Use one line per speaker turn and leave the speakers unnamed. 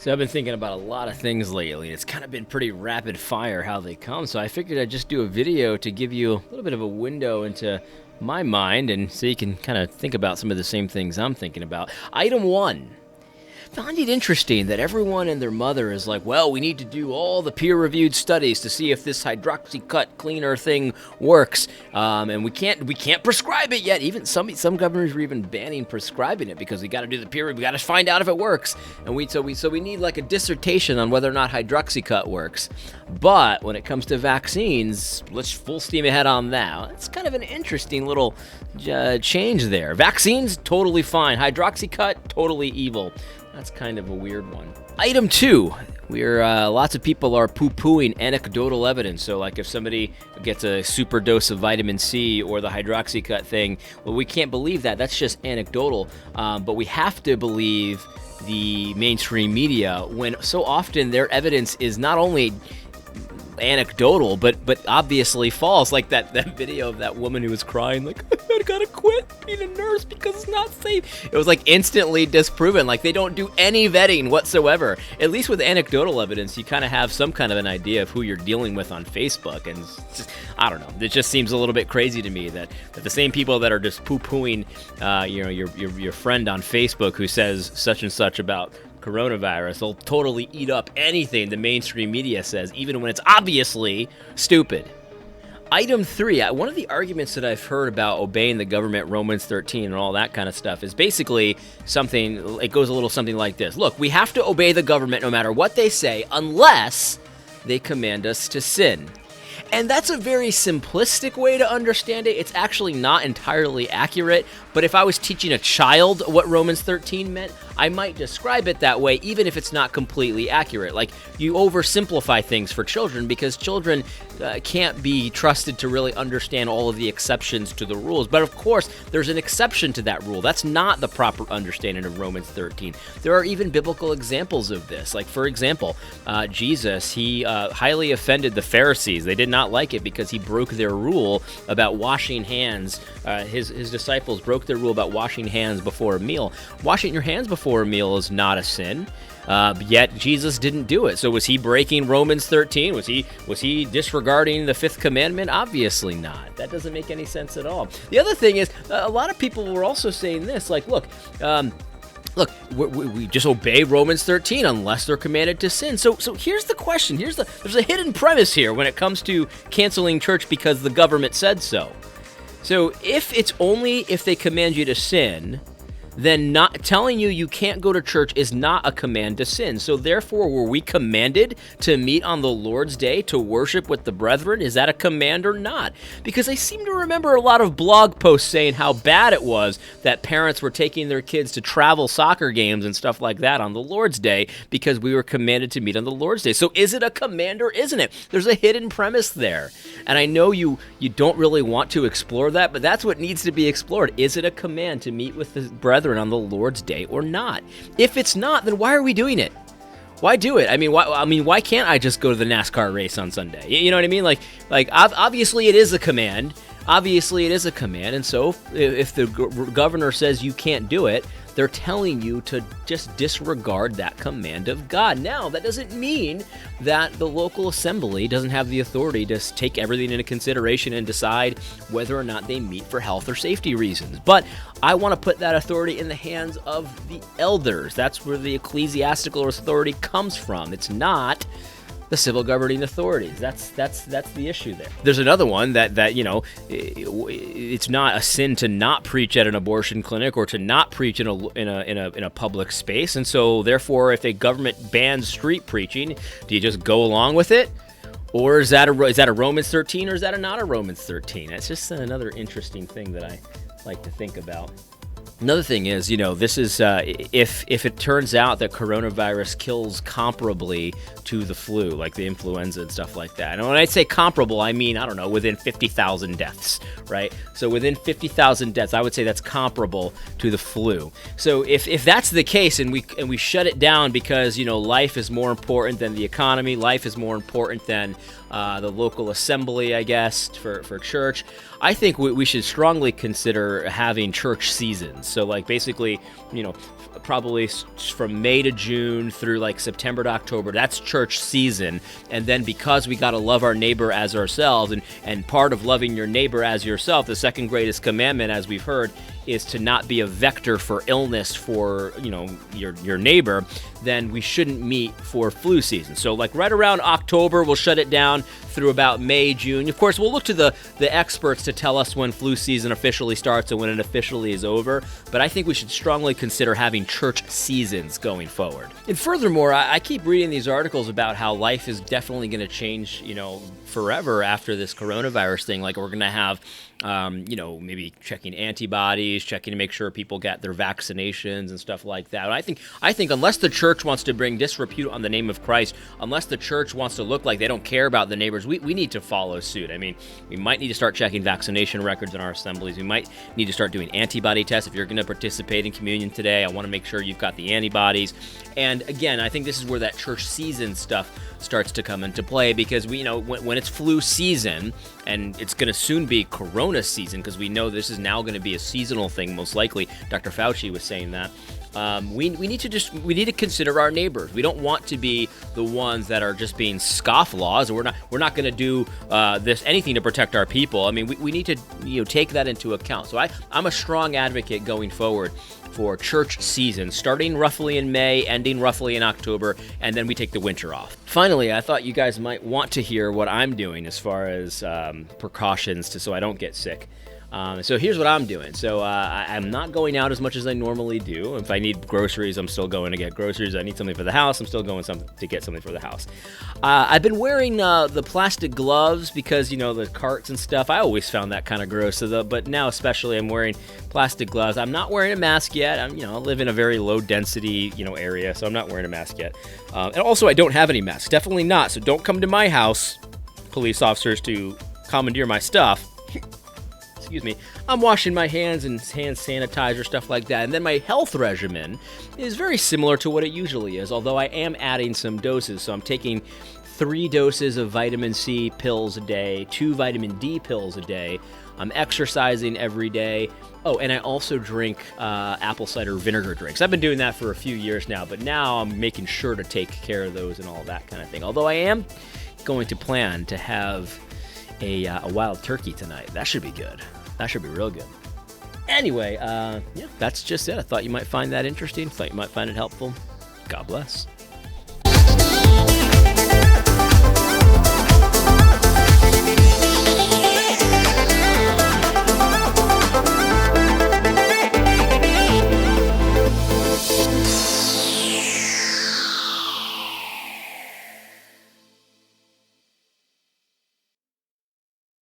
So I've been thinking about a lot of things lately. It's kind of been pretty rapid fire how they come. So I figured I'd just do a video to give you a little bit of a window into my mind and so you can kind of think about some of the same things I'm thinking about. Item one. Find it interesting that everyone and their mother is like, well, we need to do all the peer-reviewed studies to see if this hydroxycut cleaner thing works, and we can't prescribe it yet. Even some governors are even banning prescribing it because we got to do the peer review. We got to find out if it works, and we need like a dissertation on whether or not hydroxycut works. But when it comes to vaccines, let's full steam ahead on that. It's kind of an interesting little change there. Vaccines totally fine. Hydroxycut totally evil. That's kind of a weird one. Item two, lots of people are poo-pooing anecdotal evidence. So like if somebody gets a super dose of vitamin C or the hydroxycut thing, well, we can't believe that. That's just anecdotal. But we have to believe the mainstream media when so often their evidence is not only anecdotal but obviously false, like that video of that woman who was crying like, I gotta quit being a nurse because it's not safe. It was like instantly disproven. Like they don't do any vetting whatsoever. At least with anecdotal evidence you kind of have some kind of an idea of who you're dealing with on Facebook, and it's just, I don't know, it just seems a little bit crazy to me that the same people that are just poo-pooing your friend on Facebook who says such and such about coronavirus will totally eat up anything the mainstream media says, even when it's obviously stupid. Item three, one of the arguments that I've heard about obeying the government, Romans 13 and all that kind of stuff, is basically something, it goes a little something like this. Look, we have to obey the government no matter what they say, unless they command us to sin. And that's a very simplistic way to understand it. It's actually not entirely accurate, but if I was teaching a child what Romans 13 meant, I might describe it that way, even if it's not completely accurate. Like, you oversimplify things for children because children can't be trusted to really understand all of the exceptions to the rules. But of course, there's an exception to that rule. That's not the proper understanding of Romans 13. There are even biblical examples of this. Like, for example, Jesus, he highly offended the Pharisees. They did not like it because he broke their rule about washing hands. His disciples broke their rule about washing hands before a meal. Washing your hands before a meal is not a sin. Yet Jesus didn't do it. So was he breaking Romans 13? Was he disregarding the fifth commandment? Obviously not. That doesn't make any sense at all. The other thing is, a lot of people were also saying this, like, look, we just obey Romans 13 unless they're commanded to sin. So here's the question. There's a hidden premise here when it comes to canceling church because the government said so. So if it's only if they command you to sin, then not telling you can't go to church is not a command to sin. So therefore, were we commanded to meet on the Lord's Day to worship with the brethren? Is that a command or not? Because I seem to remember a lot of blog posts saying how bad it was that parents were taking their kids to travel soccer games and stuff like that on the Lord's Day because we were commanded to meet on the Lord's Day. So is it a command or isn't it? There's a hidden premise there. And I know you don't really want to explore that, but that's what needs to be explored. Is it a command to meet with the brethren on the Lord's Day or not? If it's not, then why are we doing it? Why do it? I mean, why can't I just go to the NASCAR race on Sunday? You know what I mean? Like obviously it is a command. Obviously it is a command, and so if the governor says you can't do it, they're telling you to just disregard that command of God. Now, that doesn't mean that the local assembly doesn't have the authority to take everything into consideration and decide whether or not they meet for health or safety reasons. But I want to put that authority in the hands of the elders. That's where the ecclesiastical authority comes from. It's not the civil governing authorities. That's the issue there. There's another one that it's not a sin to not preach at an abortion clinic or to not preach in a public space, and so therefore, if a government bans street preaching, do you just go along with it? Or is that a Romans 13 or is that not a Romans 13? It's just another interesting thing that I like to think about. Another thing is, this is if it turns out that coronavirus kills comparably to the flu, like the influenza and stuff like that. And when I say comparable, I mean, I don't know, within 50,000 deaths, right? So within 50,000 deaths, I would say that's comparable to the flu. So if that's the case and we shut it down because, life is more important than the economy, life is more important than the local assembly, I guess, for church, I think we should strongly consider having church seasons. So, like, basically, probably from May to June through like September to October. That's church season. And then because we got to love our neighbor as ourselves, and part of loving your neighbor as yourself, the second greatest commandment, as we've heard, is to not be a vector for illness for, your neighbor, then we shouldn't meet for flu season. So like right around October, we'll shut it down through about May, June. Of course, we'll look to the experts to tell us when flu season officially starts and when it officially is over. But I think we should strongly consider having church seasons going forward. And furthermore, I keep reading these articles about how life is definitely going to change, forever after this coronavirus thing. Like we're going to have, maybe checking antibodies, checking to make sure people get their vaccinations and stuff like that. And I think unless the church wants to bring disrepute on the name of Christ, unless the church wants to look like they don't care about the neighbors, we need to follow suit. I mean, we might need to start checking vaccination records in our assemblies. We might need to start doing antibody tests. If you're going to participate in communion today, I want to make sure you've got the antibodies. And again, I think this is where that church season stuff starts to come into play, because when it's flu season, and it's going to soon be corona season, because we know this is now going to be a seasonal thing, most likely. Dr. Fauci was saying that. We need to consider our neighbors. We don't want to be the ones that are just being scofflaws. We're not going to do anything to protect our people. I mean, we need to take that into account. So I'm a strong advocate going forward for church season, starting roughly in May, ending roughly in October, and then we take the winter off. Finally, I thought you guys might want to hear what I'm doing as far as precautions so I don't get sick. So here's what I'm doing. So I'm not going out as much as I normally do. If I need groceries, I'm still going to get groceries. I need something for the house, I'm still going to get something for the house. I've been wearing the plastic gloves because, the carts and stuff. I always found that kind of gross. But now especially I'm wearing plastic gloves. I'm not wearing a mask yet. I live in a very low density, area, so I'm not wearing a mask yet. And also I don't have any masks. Definitely not. So don't come to my house, police officers, to commandeer my stuff. Excuse me, I'm washing my hands and hand sanitizer, stuff like that. And then my health regimen is very similar to what it usually is, although I am adding some doses. So I'm taking 3 doses of vitamin C pills a day, 2 vitamin D pills a day. I'm exercising every day. Oh, and I also drink apple cider vinegar drinks. I've been doing that for a few years now, but now I'm making sure to take care of those and all that kind of thing. Although I am going to plan to have a wild turkey tonight. That should be good. That should be real good. Anyway, that's just it. I thought you might find that interesting. Thought you might find it helpful. God bless.